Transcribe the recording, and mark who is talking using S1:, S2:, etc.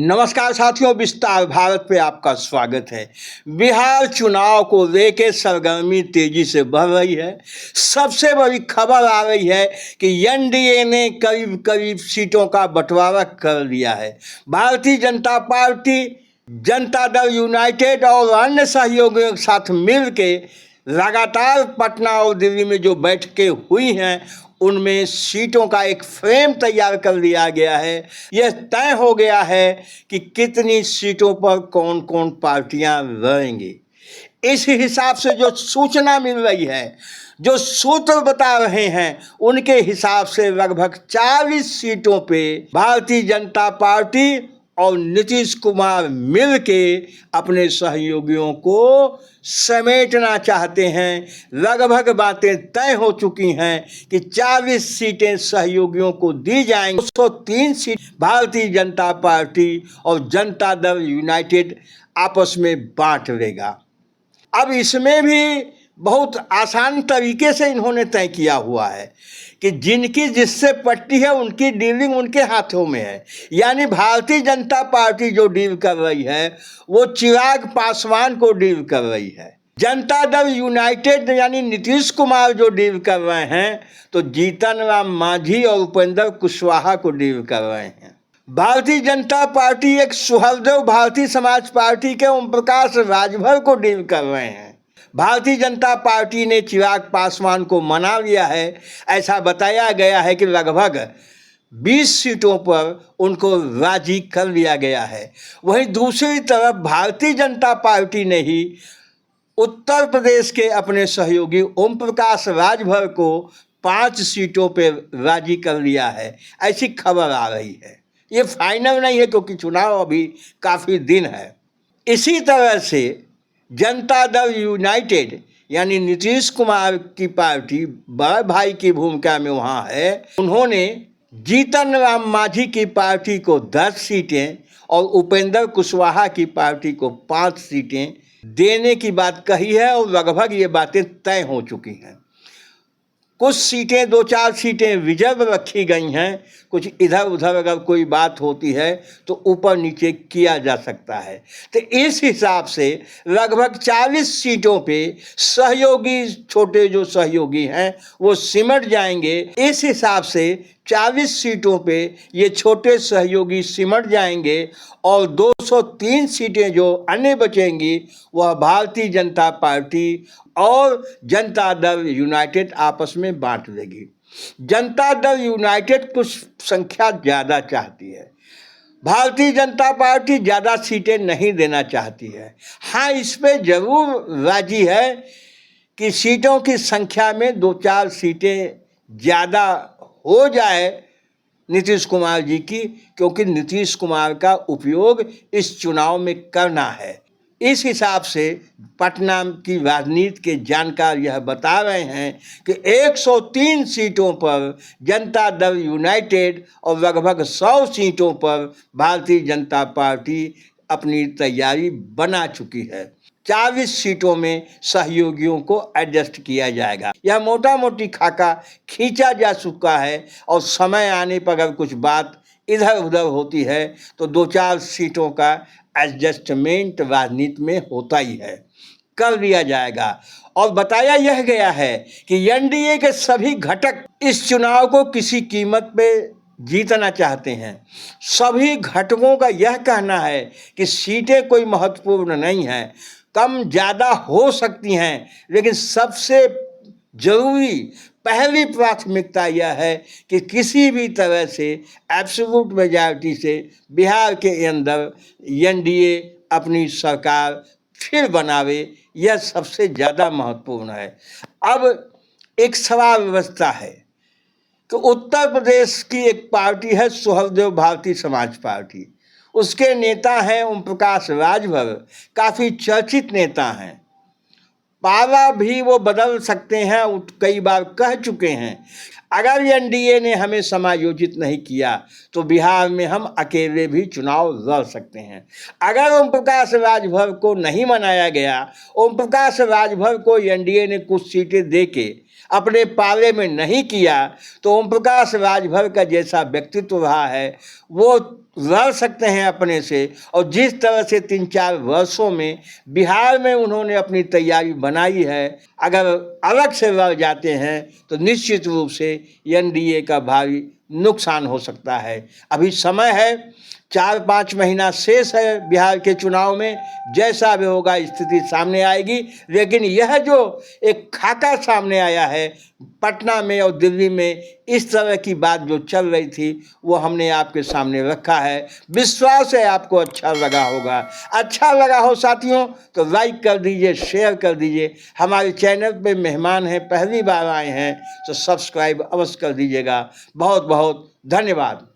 S1: नमस्कार साथियों, विस्तार भारत पे आपका स्वागत है। बिहार चुनाव को लेकर सरगर्मी तेजी से बढ़ रही है। सबसे बड़ी खबर आ रही है कि एनडीए ने करीब करीब सीटों का बंटवारा कर लिया है। भारतीय जनता पार्टी, जनता दल यूनाइटेड और अन्य सहयोगियों के साथ मिल के लगातार पटना और दिल्ली में जो बैठकें हुई हैं उनमें सीटों का एक फ्रेम तैयार कर लिया गया है। यह तय हो गया है कि कितनी सीटों पर कौन कौन पार्टियां लड़ेंगी। इस हिसाब से जो सूचना मिल रही है, जो सूत्र बता रहे हैं, उनके हिसाब से लगभग 40 सीटों पे भारतीय जनता पार्टी और नीतीश कुमार मिल के अपने सहयोगियों को समेटना चाहते हैं। लगभग बातें तय हो चुकी हैं कि 40 सीटें सहयोगियों को दी जाएंगी। 203 सीट भारतीय जनता पार्टी और जनता दल यूनाइटेड आपस में बांट लेगा। अब इसमें भी बहुत आसान तरीके से इन्होंने तय किया हुआ है कि जिनकी जिससे पट्टी है उनकी डीलिंग उनके हाथों में है। यानी भारतीय जनता पार्टी जो डील कर रही है वो चिराग पासवान को डील कर रही है। जनता दल यूनाइटेड यानी नीतीश कुमार जो डील कर रहे हैं तो जीतन राम मांझी और उपेंद्र कुशवाहा को डील कर रहे हैं। भारतीय जनता पार्टी एक सुहृददेव भारतीय समाज पार्टी के ओम प्रकाश राजभर को डील कर रहे हैं। भारतीय जनता पार्टी ने चिराग पासवान को मना लिया है। ऐसा बताया गया है कि लगभग 20 सीटों पर उनको राजी कर लिया गया है। वहीं दूसरी तरफ भारतीय जनता पार्टी ने ही उत्तर प्रदेश के अपने सहयोगी ओम प्रकाश राजभर को 5 सीटों पर राजी कर लिया है। ऐसी खबर आ रही है। ये फाइनल नहीं है क्योंकि चुनाव अभी काफ़ी दिन है। इसी तरह से जनता दल यूनाइटेड यानी नीतीश कुमार की पार्टी बड़े भाई की भूमिका में वहाँ है। उन्होंने जीतन राम मांझी की पार्टी को 10 सीटें और उपेंद्र कुशवाहा की पार्टी को 5 सीटें देने की बात कही है और लगभग ये बातें तय हो चुकी हैं। कुछ सीटें 2-4 सीटें रिजर्व रखी गई हैं। कुछ इधर उधर अगर कोई बात होती है तो ऊपर नीचे किया जा सकता है। तो इस हिसाब से लगभग 40 सीटों पे सहयोगी, छोटे जो सहयोगी हैं वो सिमट जाएंगे। इस हिसाब से 40 सीटों पे ये छोटे सहयोगी सिमट जाएंगे और 203 सीटें जो अन्य बचेंगी वह भारतीय जनता पार्टी और जनता दल यूनाइटेड आपस में बांट लेगी। जनता दल यूनाइटेड कुछ संख्या ज़्यादा चाहती है। भारतीय जनता पार्टी ज़्यादा सीटें नहीं देना चाहती है। हाँ, इस पे जरूर राजी है कि सीटों की संख्या में 2-4 सीटें ज़्यादा हो जाए नीतीश कुमार जी की, क्योंकि नीतीश कुमार का उपयोग इस चुनाव में करना है। इस हिसाब से पटना की राजनीति के जानकार यह बता रहे हैं कि 103 सीटों पर जनता दल यूनाइटेड और लगभग 100 सीटों पर भारतीय जनता पार्टी अपनी तैयारी बना चुकी है। 40 सीटों में सहयोगियों को एडजस्ट किया जाएगा। यह मोटा मोटी खाका खींचा जा चुका है और समय आने पर अगर कुछ बात इधर उधर होती है तो 2-4 सीटों का एडजस्टमेंट राजनीति में होता ही है, कर लिया जाएगा। और बताया यह गया है कि एनडीए के सभी घटक इस चुनाव को किसी कीमत पे जीतना चाहते हैं। सभी घटकों का यह कहना है कि सीटें कोई महत्वपूर्ण नहीं हैं, कम ज़्यादा हो सकती हैं, लेकिन सबसे जरूरी पहली प्राथमिकता यह है कि किसी भी तरह से एब्सोल्यूट मेजॉरिटी से बिहार के अंदर एनडीए अपनी सरकार फिर बनावे। यह सबसे ज़्यादा महत्वपूर्ण है। अब एक सवाल व्यवस्था है कि उत्तर प्रदेश की एक पार्टी है सुहृददेव भारतीय समाज पार्टी। उसके नेता हैं ओम प्रकाश राजभर, काफ़ी चर्चित नेता हैं। पाला भी वो बदल सकते हैं, कई बार कह चुके हैं अगर एनडीए ने हमें समायोजित नहीं किया तो बिहार में हम अकेले भी चुनाव लड़ सकते हैं। अगर ओम प्रकाश राजभर को नहीं मनाया गया, ओम प्रकाश राजभर को एनडीए ने कुछ सीटें दे के अपने पाले में नहीं किया तो ओम प्रकाश राजभर का जैसा व्यक्तित्व रहा है वो लड़ सकते हैं अपने से। और जिस तरह से 3-4 वर्षों में बिहार में उन्होंने अपनी तैयारी बनाई है, अगर अलग से लड़ जाते हैं तो निश्चित रूप से एनडीए का भारी नुकसान हो सकता है। अभी समय है, 4-5 महीना शेष है बिहार के चुनाव में, जैसा भी होगा स्थिति सामने आएगी। लेकिन यह जो एक खाका सामने आया है पटना में और दिल्ली में, इस तरह की बात जो चल रही थी वो हमने आपके सामने रखा है। विश्वास है आपको अच्छा लगा होगा। अच्छा लगा हो साथियों तो लाइक कर दीजिए, शेयर कर दीजिए। हमारे चैनल पे मेहमान हैं, पहली बार आए हैं तो सब्सक्राइब अवश्य कर दीजिएगा। बहुत बहुत धन्यवाद।